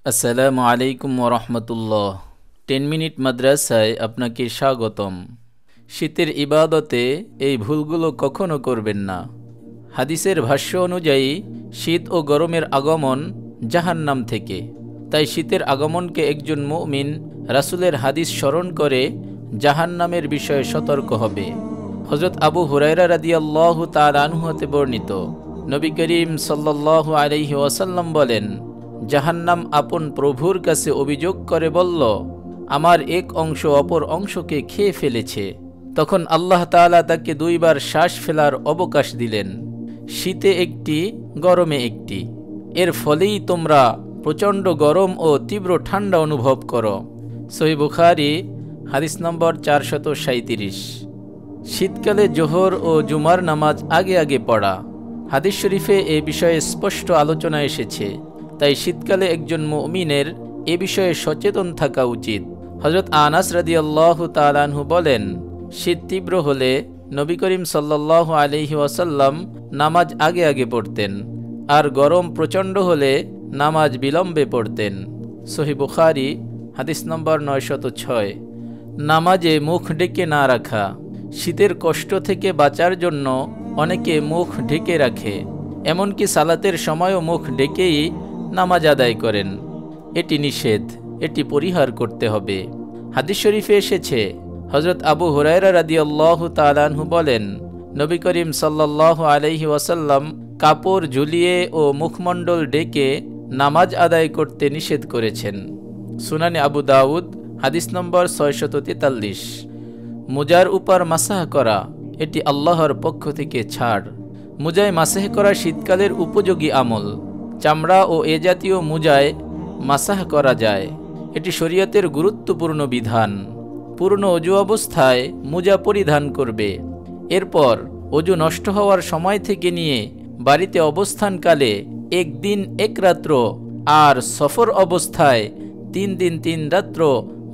আসসালামু আলাইকুম ওরহমতুল্লাহ। 10 মিনিট মাদ্রাসায় আপনাকে স্বাগতম। শীতের ইবাদতে এই ভুলগুলো কখনো করবেন না। হাদিসের ভাষ্য অনুযায়ী শীত ও গরমের আগমন জাহান্নাম থেকে। তাই শীতের আগমনকে একজন মুমিন রাসূলের হাদিস স্মরণ করে জাহান্নামের বিষয়ে সতর্ক হবে। হযরত আবু হুরায়রা রাদিয়াল্লাহু তাআলা আনহু হতে বর্ণিত, নবী করিম সাল্লাল্লাহু আলাইহি ওয়াসাল্লাম বলেন, জাহান্নাম আপন প্রভুর কাছে অভিযোগ করে বলল, আমার এক অংশ অপর অংশকে খেয়ে ফেলেছে। তখন আল্লাহ তাআলা তাকে দুইবার শ্বাস ফেলার অবকাশ দিলেন, শীতে একটি, গরমে একটি। এর ফলেই তোমরা প্রচণ্ড গরম ও তীব্র ঠান্ডা অনুভব করো। সহিহ বুখারী হাদিস নম্বর 437। শীতকালে জোহর ও জুমার নামাজ আগে আগে পড়া। হাদিস শরীফে এ বিষয়ে স্পষ্ট আলোচনা এসেছে। তাই শীতকালে একজন মুমিনের এ বিষয়ে সচেতন থাকা উচিত। হযরত আনাস রাদিয়াল্লাহু তাআলা আনহু বলেন, শীত তীব্র হলে নবী করিম সাল্লাল্লাহু আলাইহি ওয়াসাল্লাম নামাজ আগে আগে পড়তেন, আর গরম প্রচণ্ড হলে নামাজ বিলম্বে পড়তেন। সহিহ বুখারী হাদিস নম্বর 906। নামাজে মুখ ঢেকে না রাখা। শীতের কষ্ট থেকে বাঁচার জন্য অনেকে মুখ ঢেকে রাখে, এমনকি সালাতের সময়ও মুখ ঢেকেই নামাজ আদায় করেন। এটি নিষেধ, এটি পরিহার করতে হবে। হাদিস শরীফে এসেছে, হযরত আবু হুরায়রা রাদিয়াল্লাহু তাআলা আনহু বলেন, নবী করিম সাল্লাল্লাহু আলাইহি ওয়াসাল্লাম কাপড় ঝুলিয়ে ও মুখমণ্ডল ঢেকে নামাজ আদায় করতে নিষেধ করেছেন। সুনানে আবু দাউদ হাদিস নম্বর 643। মুজার উপর মাসাহ করা, এটি আল্লাহর পক্ষ থেকে ছাড়। মুজায় মাসাহ করা শীতকালের উপযোগী আমল। চামড়া ও এ জাতীয় মুজায় মাসাহ করা যায়, এটি শরীয়তের গুরুত্বপূর্ণ বিধান। পূর্ণ অজু অবস্থায় মুজা পরিধান করবে। এরপর অজু নষ্ট হওয়ার সময় থেকে নিয়ে বাড়িতে অবস্থানকালে 1 দিন 1 রাত্র, আর সফর অবস্থায় 3 দিন 3 রাত্র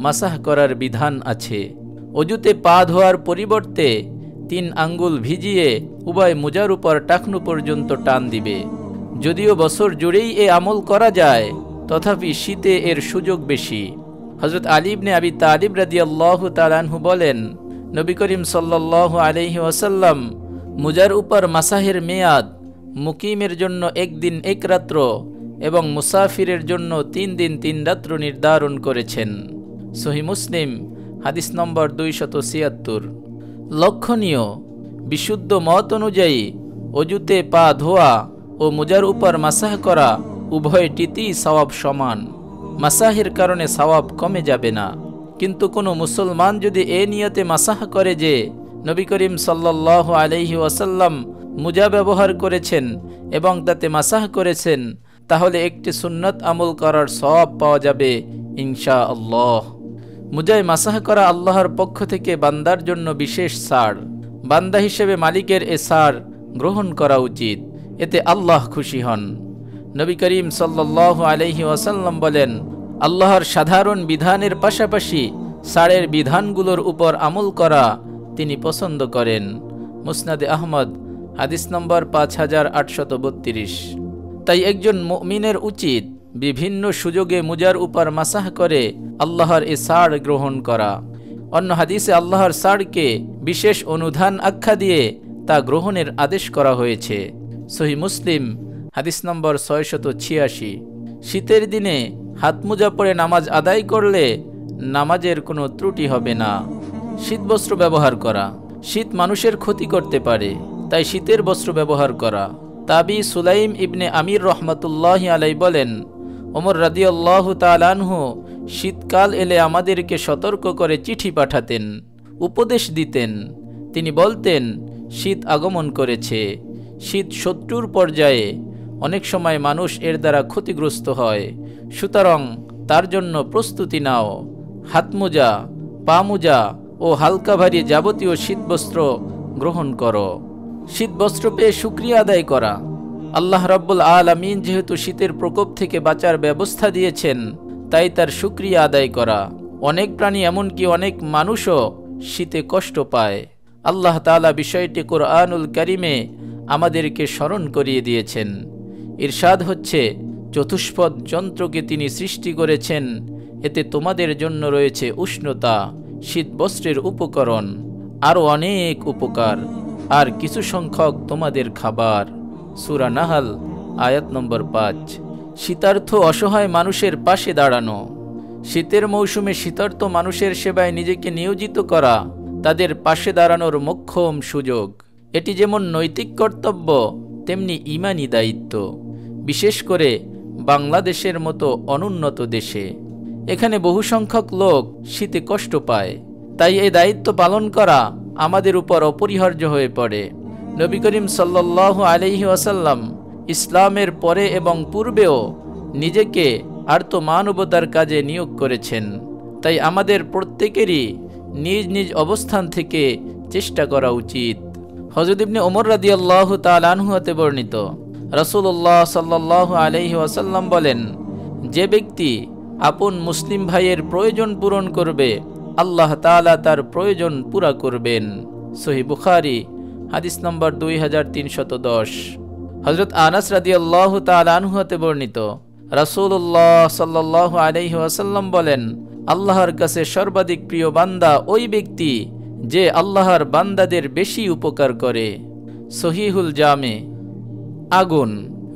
মাসাহ করার বিধান আছে। অজুতে পা ধোয়ার পরিবর্তে 3 আঙ্গুল ভিজিয়ে উভয় মুজার উপর টাকনু পর্যন্ত টান দিবে। যদিও বছর জুড়েই এ আমল করা যায়, তথাপি শীতে এর সুযোগ বেশি। হযরত আলী ইবনে আবি তালিব রাদিয়াল্লাহু তাআলা আনহু বলেন, নবী করিম সাল্লাল্লাহু আলাইহি ওয়াসাল্লাম মুজার উপর মাসাহের মেয়াদ মুকিমের জন্য 1 দিন 1 রাত্র এবং মুসাফিরের জন্য 3 দিন 3 রাত্র নির্ধারণ করেছেন। সহিহ মুসলিম হাদিস নম্বর 276। লক্ষণীয়, বিশুদ্ধ মত অনুযায়ী অজুতে পা ধোয়া ও মুজার উপর মাসাহ করা উভয়টিতেই সওয়াব সমান। মাসাহের কারণে সওয়াব কমে যাবে না। কিন্তু কোনো মুসলমান যদি এ নিয়তে মাসাহ করে যে নবী করিম সাল্লাল্লাহু আলাইহি ওয়াসাল্লাম মুজা ব্যবহার করেছেন এবং তাতে মাসাহ করেছেন, তাহলে একটি সুন্নত আমল করার সওয়াব পাওয়া যাবে ইনশাআল্লাহ। মুজায় মাসাহ করা আল্লাহর পক্ষ থেকে বান্দার জন্য বিশেষ ছাড়। বান্দা হিসেবে মালিকের এ ছাড় গ্রহণ করা উচিত, এতে আল্লাহ খুশি হন। নবী করিম সাল্লাল্লাহু আলাইহি ওয়াসাল্লাম বলেন, আল্লাহর সাধারণ বিধানের পাশাপাশি ছাড়ের বিধানগুলোর উপর আমল করা তিনি পছন্দ করেন। মুসনাদে আহমদ হাদিস নম্বর 5832। তাই একজন মুমিনের উচিত বিভিন্ন সুযোগে মুজার উপর মাসাহ করে আল্লাহর এ ছাড় গ্রহণ করা। অন্য হাদিসে আল্লাহর ছাড়কে বিশেষ অনুধান আখ্যা দিয়ে তা গ্রহণের আদেশ করা হয়েছে। সহিহ মুসলিম হাদিস নম্বর 686। শীতের দিনে হাত মোজা পরে নামাজ আদায় করলে নামাজের কোনো ত্রুটি হবে না। শীতবস্ত্র ব্যবহার করা। শীত মানুষের ক্ষতি করতে পারে, তাই শীতের বস্ত্র ব্যবহার করা। তাবি সুলাইম ইবনে আমির রহমাতুল্লাহি আলাইহি বলেন, ওমর রাদিয়াল্লাহু তাআলা আনহু শীতকাল এলে আমাদেরকে সতর্ক করে চিঠি পাঠাতেন, উপদেশ দিতেন। তিনি বলতেন, শীত আগমন করেছে, শীত শত্রুর পর্যায়ে। অনেক সময় মানুষ এর দ্বারা ক্ষতিগ্রস্ত হয়, সুতরাং তার জন্য প্রস্তুতি নাও। হাত মোজা, পা মোজা ও হালকা ভারী যাবতীয় শীতবস্ত্র গ্রহণ করো। শীতবস্ত্র পেয়ে শুকরিয়া আদায় করা। আল্লাহ রাব্বুল আলামিন যেহেতু শীতের প্রকোপ থেকে বাঁচার ব্যবস্থা দিয়েছেন, তাই তার শুকরিয়া আদায় করা। অনেক প্রাণী, এমনকি অনেক মানুষও শীতে কষ্ট পায়। আল্লাহ তাআলা বিষয়টি কুরআনুল কারীমে আমাদেরকে স্মরণ করিয়ে দিয়েছেন। ইরশাদ হচ্ছে, চতুষ্পদ যন্ত্রকে তিনি সৃষ্টি করেছেন, এতে তোমাদের জন্য রয়েছে উষ্ণতা, শীত বস্ত্রের উপকরণ, আরও অনেক উপকার, আর কিছু সংখ্যক তোমাদের খাবার। সূরা নাহাল আয়াত নম্বর 5। শীতার্থ অসহায় মানুষের পাশে দাঁড়ানো। শীতের মৌসুমে শীতার্থ মানুষের সেবায় নিজেকে নিয়োজিত করা তাদের পাশে দাঁড়ানোর মোক্ষম সুযোগ। এটি যেমন নৈতিক কর্তব্য, তেমনি ঈমানি দায়িত্ব, বিশেষ করে বাংলাদেশের মতো অনুন্নত দেশে। এখানে বহু সংখ্যক লোক শীতে কষ্ট পায়, তাই এই দায়িত্ব পালন করা আমাদের উপর অপরিহার্য হয়ে পড়ে। নবী করিম সাল্লাল্লাহু আলাইহি ওয়াসাল্লাম ইসলামের পরে এবং পূর্বেও নিজেকে আর্তমানবতার কাজে নিয়োগ করেছেন, তাই আমাদের প্রত্যেকেরই নিজ নিজ অবস্থান থেকে চেষ্টা করা উচিত। হযরত ইবনে ওমর রাদিয়াল্লাহু তাআলা আনহু হতে বর্ণিত, রাসূলুল্লাহ সাল্লাল্লাহু আলাইহি ওয়াসাল্লাম বলেন, যে ব্যক্তি আপন মুসলিম ভাইয়ের প্রয়োজন পূরণ করবে, আল্লাহ তাআলা তার প্রয়োজন পুরা করবেন। সহিহ বুখারী হাদিস নম্বর 2310। হযরত আনাস রাদিয়াল্লাহু তাআলা আনহু হতে বর্ণিত, রাসূলুল্লাহ সাল্লাল্লাহু আলাইহি ওয়াসাল্লাম বলেন, আল্লাহর কাছে সর্বাধিক প্রিয় বান্দা ওই ব্যক্তি যে আল্লাহর বান্দাদের বেশি উপকার করে। সহিহুল জামে। আগুন,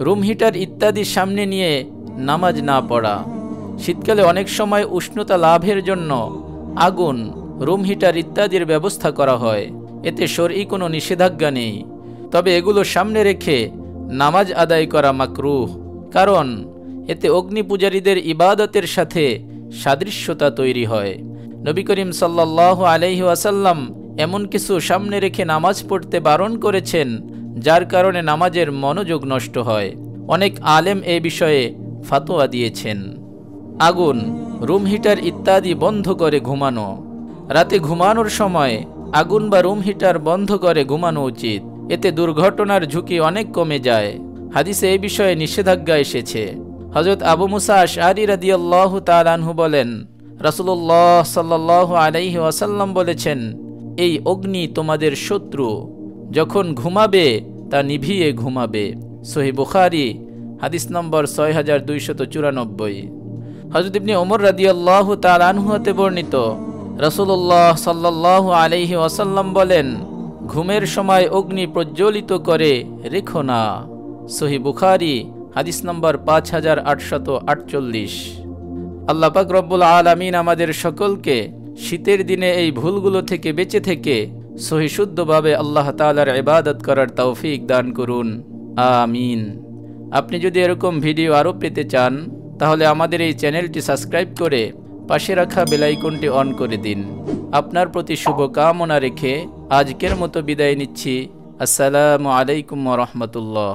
রুম হিটার ইত্যাদি সামনে নিয়ে নামাজ না পড়া। শীতকালে অনেক সময় উষ্ণতা লাভের জন্য আগুন, রুম হিটার ইত্যাদির ব্যবস্থা করা হয়, এতে শরঈ কোনো নিষেধাজ্ঞা নেই। তবে এগুলো সামনে রেখে নামাজ আদায় করা মাকরুহ, কারণ এতে অগ্নি পূজারীদের ইবাদতের সাথে সাদৃশ্যতা তৈরি হয়। নবী করিম সাল্লাল্লাহু আলাইহি ওয়াসাল্লাম এমন কিছু সামনে রেখে নামাজ পড়তে বারণ করেছেন, যার কারণে নামাজের মনোযোগ নষ্ট হয়। অনেক আলেম এ বিষয়ে ফতোয়া দিয়েছেন। আগুন, রুম হিটার ইত্যাদি বন্ধ করে ঘুমানো। রাতে ঘুমানোর সময় আগুন বা রুম হিটার বন্ধ করে ঘুমানো উচিত, এতে দুর্ঘটনার ঝুঁকি অনেক কমে যায়। হাদিসে এই বিষয়ে নিষেধাজ্ঞা এসেছে। হযরত আবু মুসা আশআরী রাদিয়াল্লাহু তাআলা আনহু বলেন, রাসূলুল্লাহ সাল্লাল্লাহু আলাইহি ওয়াসাল্লাম বলেছেন, এই অগ্নি তোমাদের শত্রু, যখন ঘুমাবে তা নিভিয়ে ঘুমাবে। সহিহ বুখারী হাদিস নম্বর 6294। হযরত ইবনে ওমর রাদিয়াল্লাহু তাআলা আনহু হতে বর্ণিত, রাসূলুল্লাহ সাল্লাল্লাহু আলাইহি ওয়াসাল্লাম বলেন, ঘুমের সময় অগ্নি প্রজ্বলিত করে রেখো না। সহিহ বুখারী হাদিস নম্বর 5848। আল্লাহ পাক রব্বুল আলামিন আমাদের সকলকে শীতের দিনে এই ভুলগুলো থেকে বেঁচে থেকে সহিশুদ্ধভাবে আল্লাহ তাআলার ইবাদত করার তৌফিক দান করুন, আমিন। আপনি যদি এরকম ভিডিও আরও পেতে চান, তাহলে আমাদের এই চ্যানেলটি সাবস্ক্রাইব করে পাশে রাখা বেল আইকনটি অন করে দিন। আপনার প্রতি শুভ কামনা রেখে আজকের মতো বিদায় নিচ্ছি। আসসালামু আলাইকুম ওয়া রাহমাতুল্লাহ।